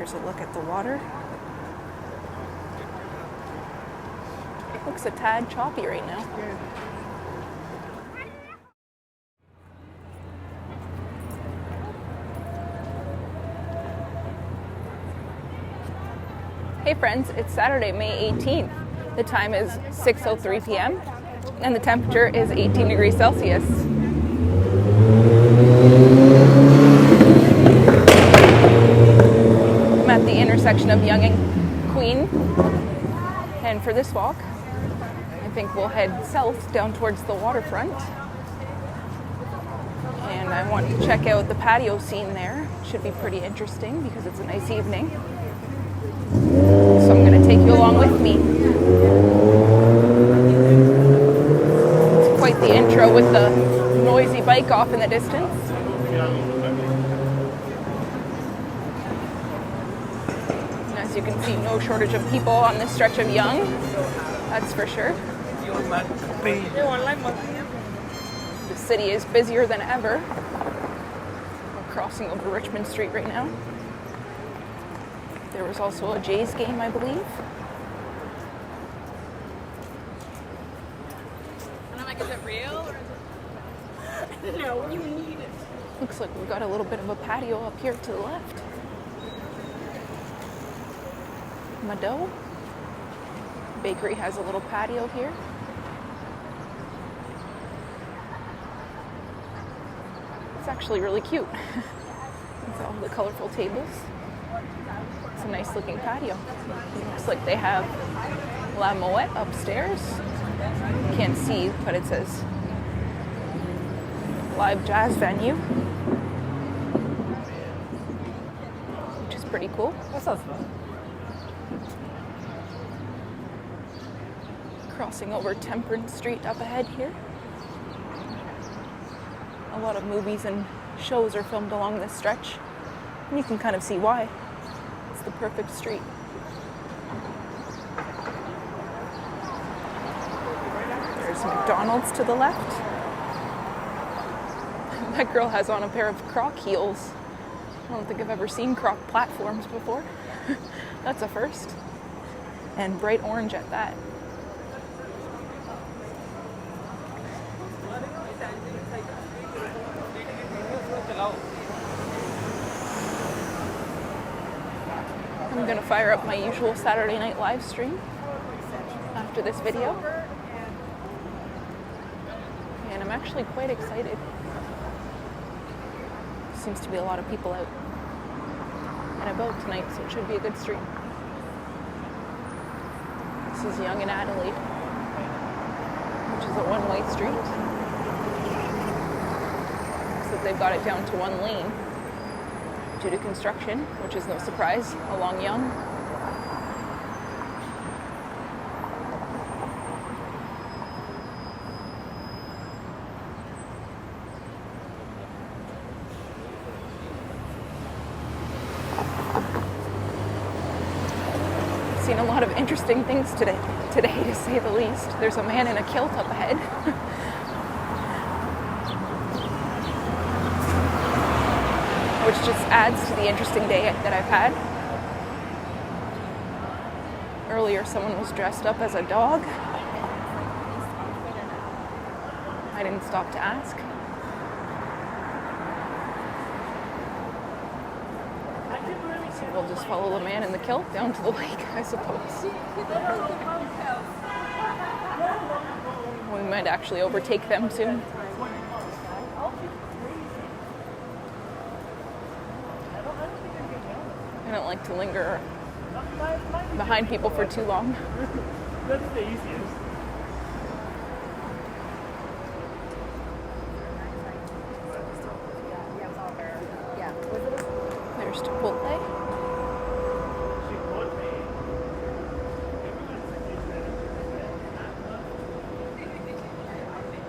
Here's a look at the water. It looks a tad choppy right now. Hey friends, it's Saturday, May 18th. The time is 6:03 p.m. and the temperature is 18 degrees Celsius. I'm at the intersection of Yonge and Queen, and for this walk, I think we'll head south down towards the waterfront. And I want to check out the patio scene there. It should be pretty interesting because it's a nice evening. So I'm going to take you along with me. It's quite the intro with the noisy bike off in the distance. And as you can see, no shortage of people on this stretch of Yonge, that's for sure. The city is busier than ever. We're crossing over Richmond Street right now. There was also a Jays game, I believe. And I'm like, is it real? Or is it... No, you need it. Looks like we've got a little bit of a patio up here to the left. Mado. Bakery has a little patio here. It's actually really cute. With all the colorful tables. It's a nice looking patio. Looks like they have La Moette upstairs. Can't see, but it says live jazz venue, which is pretty cool. That sounds fun. Crossing over Temperance Street up ahead here. A lot of movies and shows are filmed along this stretch, and you can kind of see why. It's the perfect street. There's McDonald's to the left. That girl has on a pair of Croc heels. I don't think I've ever seen Croc platforms before. That's a first. And bright orange at that. I'm going to fire up my usual Saturday night live stream after this video. And I'm actually quite excited. Seems to be a lot of people out and about tonight, so it should be a good stream. This is Yonge and Adelaide, which is a one-way street. Looks like they've got it down to one lane due to construction, which is no surprise, along Yonge. Seen a lot of interesting things today, to say the least. There's a man in a kilt up ahead. Which just adds to the interesting day that I've had. Earlier, someone was dressed up as a dog. I didn't stop to ask. So we'll just follow the man in the kilt down to the lake, I suppose. We might actually overtake them soon. I don't like to linger behind people for too long. That's the easiest. There's Chipotle.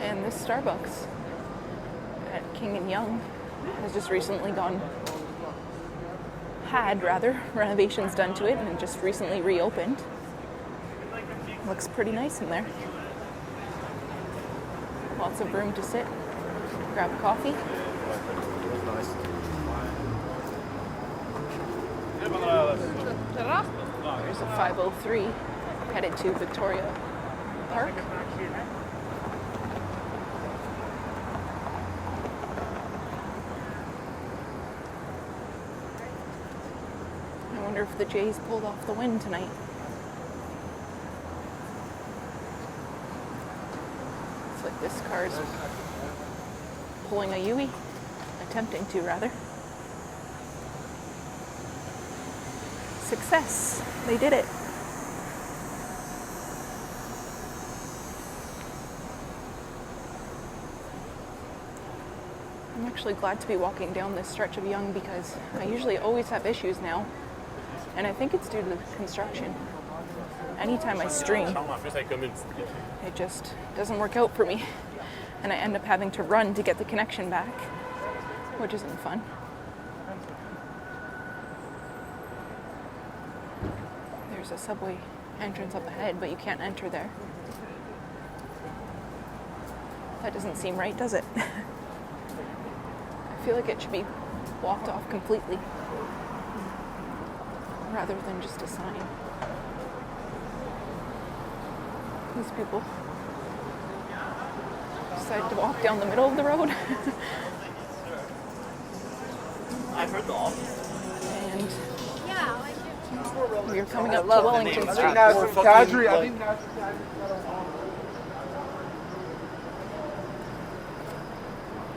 And this Starbucks at King and Yonge has just recently had renovations done to it and just recently reopened. Looks pretty nice in there. Lots of room to sit, grab a coffee. Nice. There's a 503 headed to Victoria Park. I wonder if the Jays pulled off the win tonight. It's like this car's pulling a Yui, attempting to rather. Success, they did it. I'm actually glad to be walking down this stretch of Yonge because I usually always have issues now, and I think it's due to the construction. Anytime I stream, it just doesn't work out for me, and I end up having to run to get the connection back, which isn't fun. There's a subway entrance up ahead, but you can't enter there. That doesn't seem right, does it? I feel like it should be blocked off completely rather than just a sign. These people decided to walk down the middle of the road. I've heard the office. And we're coming up to Wellington Street.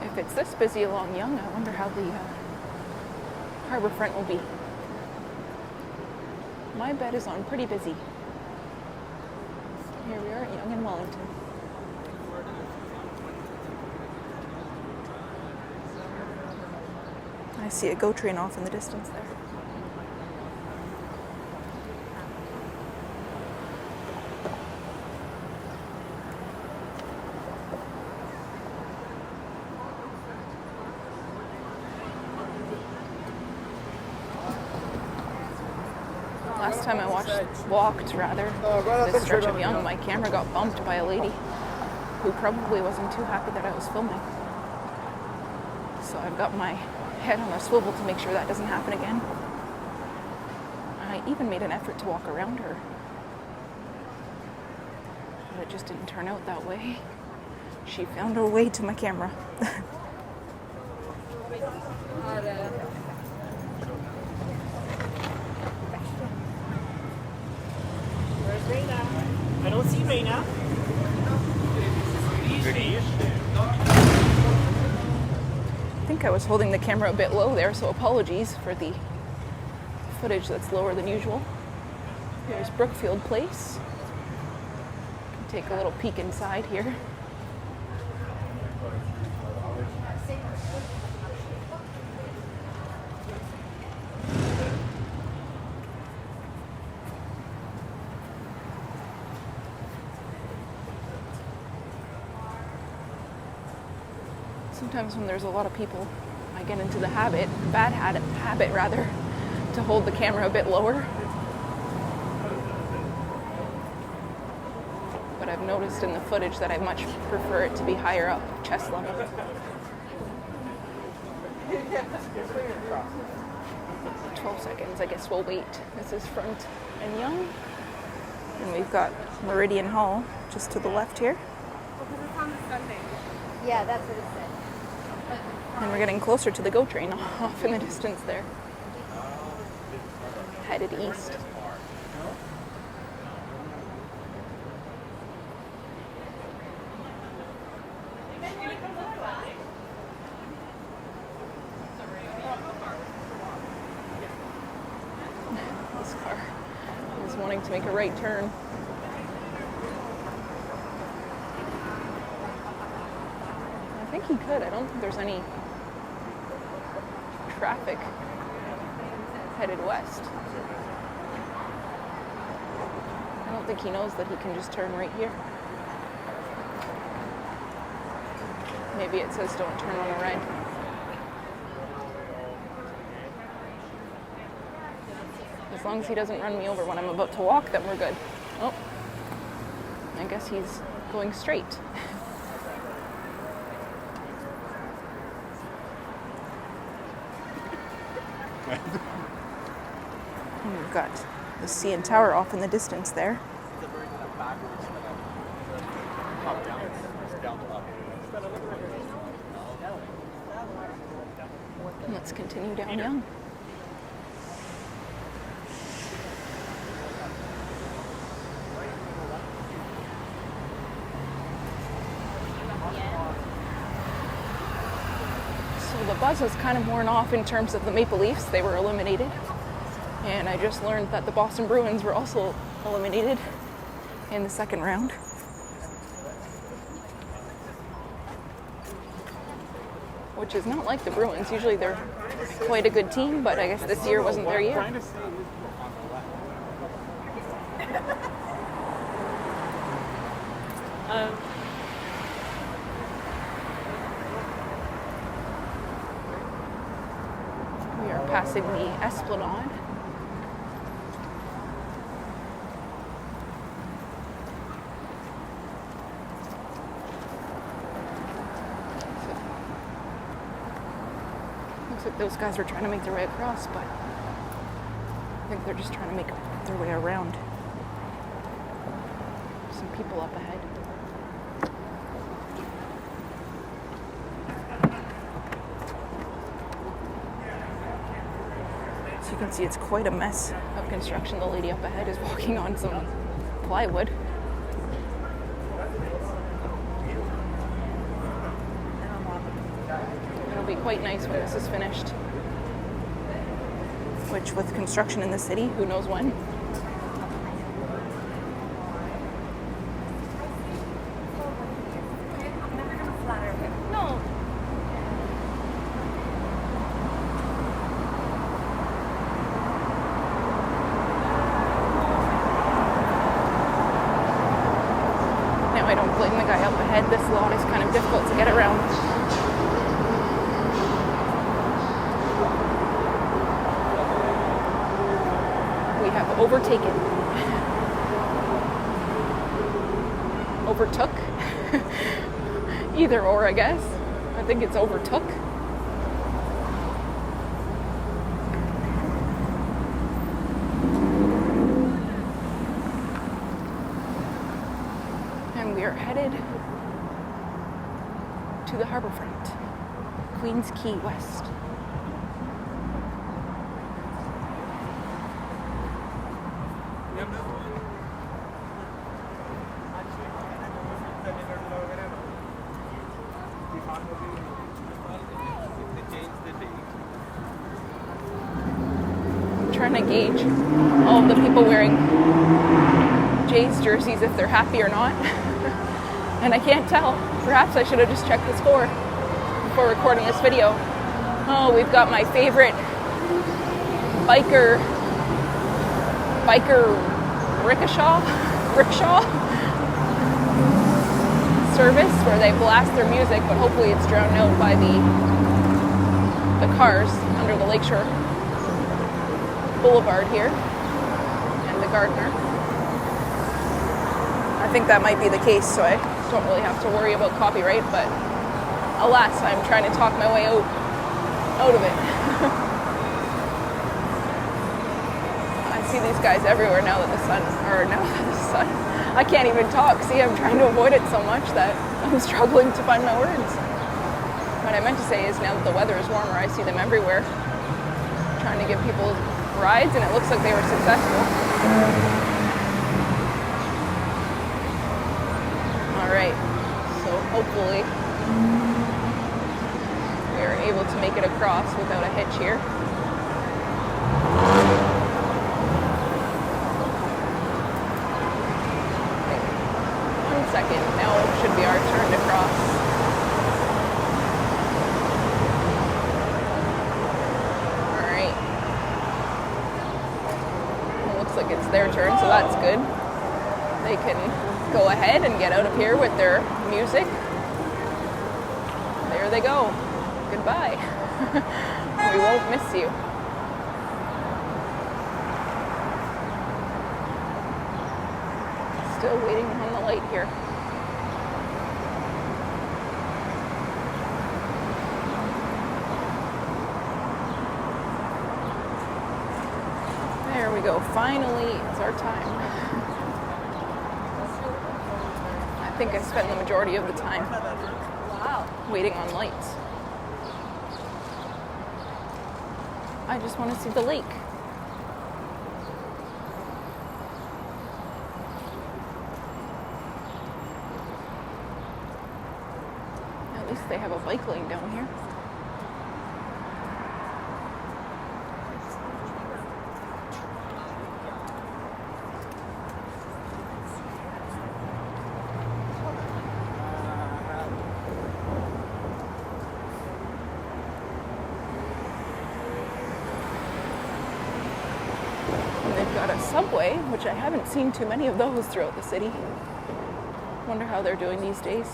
If it's this busy along Yonge, I wonder how the Harbourfront will be. My bet is on pretty busy. Here we are at Yonge and Wellington. I see a GO train off in the distance there. Last time I walked this stretch of Yonge, my camera got bumped by a lady who probably wasn't too happy that I was filming. So I've got my head on a swivel to make sure that doesn't happen again. I even made an effort to walk around her, but it just didn't turn out that way. She found her way to my camera. Where's Raina? I don't see Raina. I think I was holding the camera a bit low there, so apologies for the footage that's lower than usual. Here's Brookfield Place. Take a little peek inside here. Sometimes when there's a lot of people, I get into the habit to hold the camera a bit lower. But I've noticed in the footage that I much prefer it to be higher up, chest level. 12 seconds, I guess we'll wait. This is Front and Yonge. And we've got Meridian Hall just to the left here. Yeah, that's what it said. And we're getting closer to the GO train off in the distance there. Headed east. This car is wanting to make a right turn. I think he could. I don't think there's any traffic headed west. I don't think he knows that he can just turn right here. Maybe it says don't turn on a red. As long as he doesn't run me over when I'm about to walk, then we're good. Oh, I guess he's going straight. And we've got the CN Tower off in the distance there. And let's continue down Yonge. So the buzz was kind of worn off in terms of the Maple Leafs. They were eliminated. And I just learned that the Boston Bruins were also eliminated in the second round. Which is not like the Bruins. Usually they're quite a good team, but I guess this year wasn't their year. We are passing the Esplanade. Looks like those guys are trying to make their way across, but I think they're just trying to make their way around. Some people up ahead. So you can see it's quite a mess of construction. The lady up ahead is walking on some plywood. It'll be quite nice when this is finished. Which, with construction in the city, who knows when? No. Now, I don't blame the guy up ahead. This lot is kind of difficult to get around. We have overtaken. Overtook? Either or, I guess. I think it's overtook. And we are headed to the Harborfront, Queens Quay West. I'm trying to gauge all of the people wearing Jays jerseys if they're happy or not. And I can't tell. Perhaps I should have just checked the score before recording this video. Oh, we've got my favorite biker rickshaw service where they blast their music, but hopefully it's drowned out by the cars under the Lakeshore Boulevard here and the Gardner. I think that might be the case, so I don't really have to worry about copyright, but alas, I'm trying to talk my way out of it. I see these guys everywhere now that the sun, I can't even talk. See, I'm trying to avoid it so much that I'm struggling to find my words. What I meant to say is now that the weather is warmer, I see them everywhere trying to give people rides, and it looks like they were successful. All right, so hopefully we are able to make it across without a hitch here. Second. Now it should be our turn to cross. Alright. It looks like it's their turn, so that's good. They can go ahead and get out of here with their music. There they go. Goodbye. We won't miss you. Still waiting on the light here. There we we go. Finally, it's our time. I think I spent the majority of the time waiting on lights. I just want to see the lake. At least they have a bike lane down here. Got a subway, which I haven't seen too many of those throughout the city. Wonder how they're doing these days.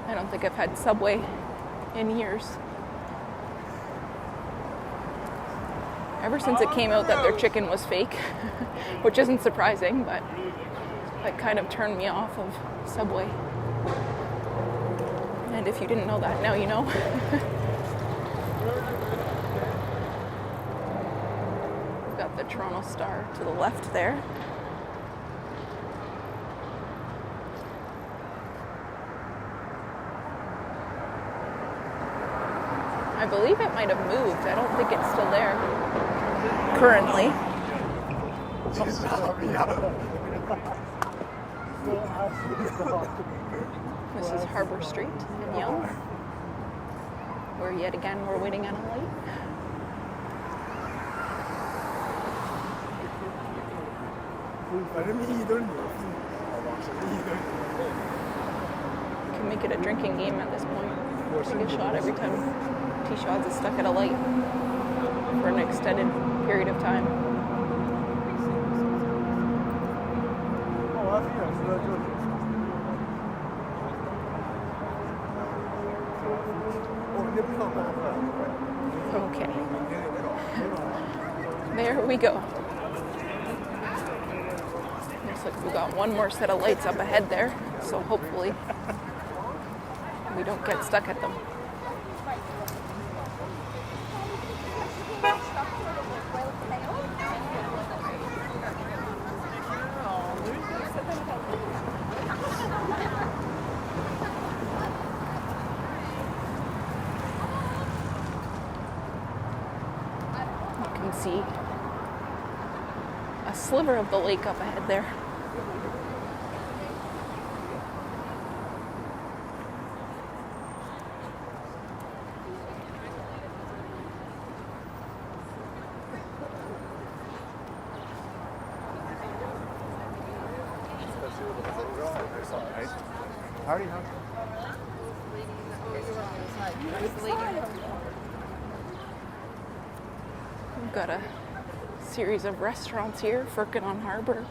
I don't think I've had subway in years. Ever since it came out that their chicken was fake, which isn't surprising, but that kind of turned me off of Subway. And if you didn't know that, now you know. The Toronto Star to the left there. I believe it might have moved. I don't think it's still there currently. This is Harbor Street in Yonge, where yet again we're waiting on a light. You can make it a drinking game at this point. Take a shot every time Tshods is stuck at a light for an extended period of time. Okay. There we go. Looks like we got one more set of lights up ahead there, so hopefully we don't get stuck at them. You can see a sliver of the lake up ahead there. We've got a series of restaurants here, Ferry Harbor.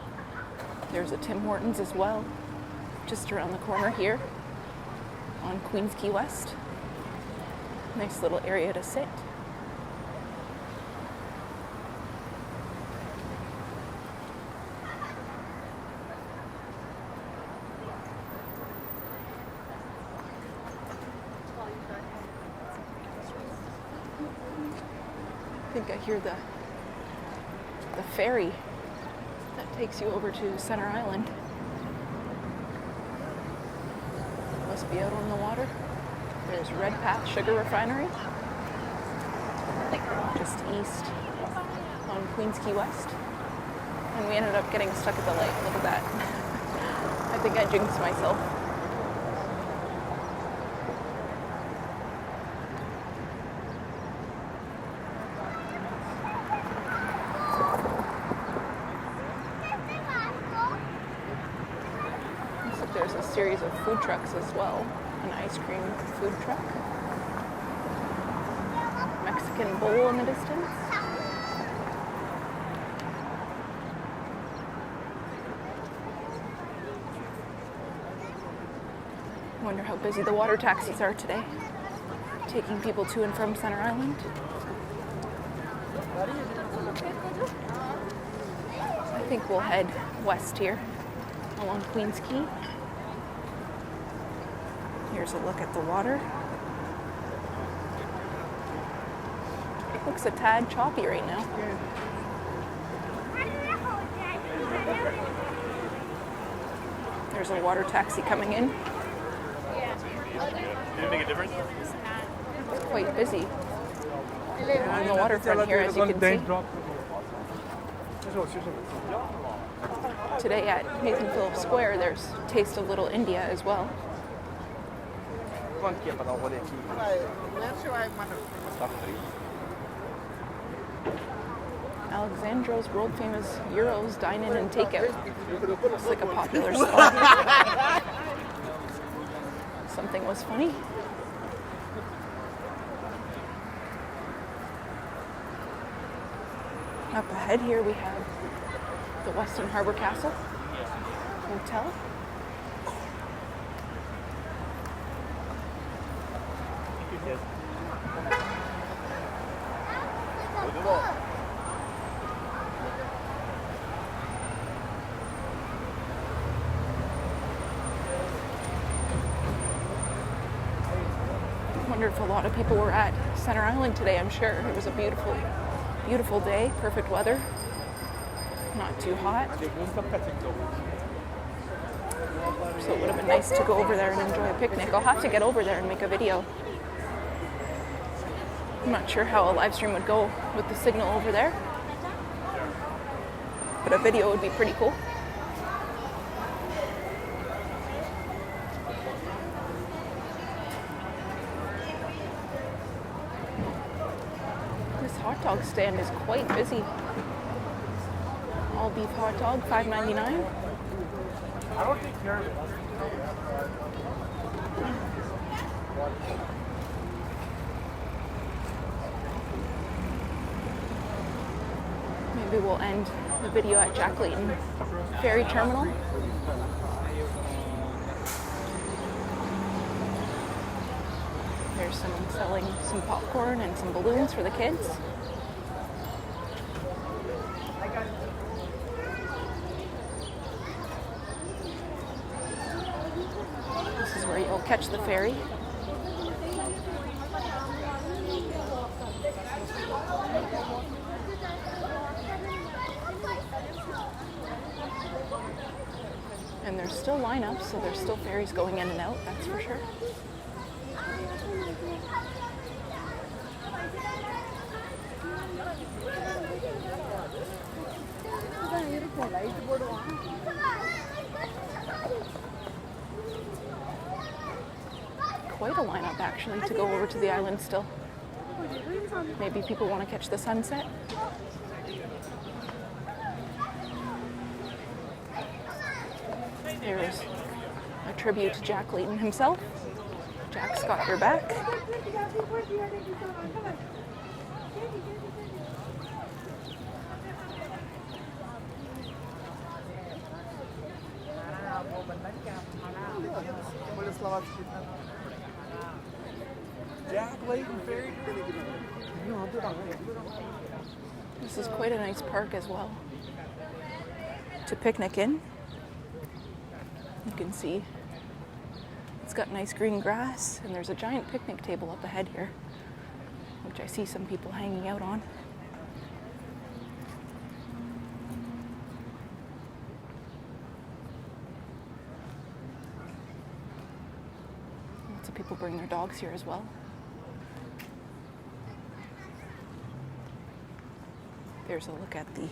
There's a Tim Hortons as well, just around the corner here on Queens Quay West. Nice little area to sit. I think I hear the ferry that takes you over to Center Island. Must be out on the water. There's Red Path Sugar Refinery, like just east on Queens Quay West. And we ended up getting stuck at the lake. Look at that. I think I jinxed myself. There's a series of food trucks as well. An ice cream food truck. Mexican bowl in the distance. Wonder how busy the water taxis are today, taking people to and from Center Island. I think we'll head west here along Queens Quay. Here's a look at the water. It looks a tad choppy right now. There's a water taxi coming in. Did it make a difference? It's quite busy on the waterfront here, as you can see. Today at Nathan Phillips Square, there's Taste of Little India as well. Alexandro's world famous Euros dine in and take out. It's like a popular spot. Something was funny. Up ahead here we have the Weston Harbor Castle Hotel. I wonder if a lot of people were at Center Island today. I'm sure it was a beautiful, beautiful day, perfect weather, not too hot. So it would have been nice to go over there and enjoy a picnic. I'll have to get over there and make a video. I'm not sure how a live stream would go with the signal over there, but a video would be pretty cool. This hot dog stand is quite busy. All beef hot dog, $5.99. I don't take care of it. Maybe we'll end the video at Layton Ferry Terminal. There's someone selling some popcorn and some balloons for the kids. This is where you'll catch the ferry. And there's still lineups, so there's still ferries going in and out, that's for sure. Quite a lineup actually to go over to the island still. Maybe people want to catch the sunset. There's a tribute to Jack Layton himself. Jack's got your back. Jack Layton Ferry. This is quite a nice park as well to picnic in. You can see it's got nice green grass, and there's a giant picnic table up ahead here, which I see some people hanging out on. Lots of people bring their dogs here as well. There's a look at the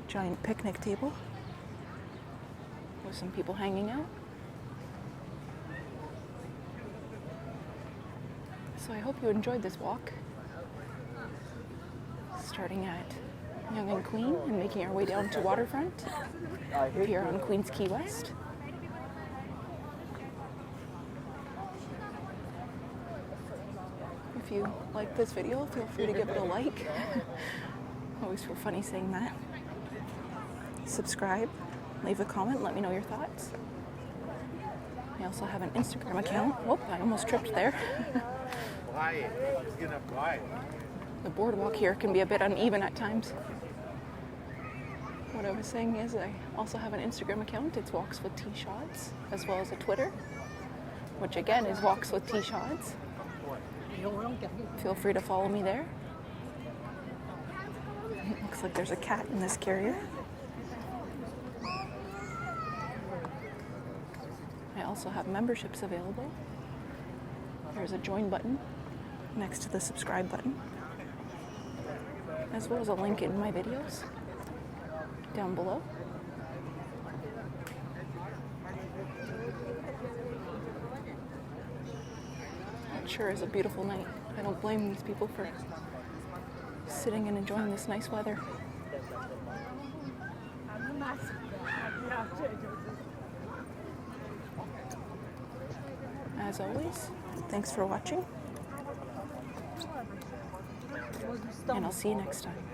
giant picnic table with some people hanging out. So I hope you enjoyed this walk. Starting at Yonge and Queen and making our way down to Waterfront here on Queens Quay West. If you like this video, feel free to give it a like. Always feel funny saying that. Subscribe, leave a comment, let me know your thoughts. I also have an Instagram account. Whoop, I almost tripped there. The boardwalk here can be a bit uneven at times. What I was saying is I also have an Instagram account. It's Walks with Tshods, as well as a Twitter, which again is Walks with Tshods. Feel free to follow me there. Looks like there's a cat in this carrier. also have memberships available. There's a join button next to the subscribe button, as well as a link in my videos down below. It sure is a beautiful night. I don't blame these people for sitting and enjoying this nice weather. As always, thanks for watching, and I'll see you next time.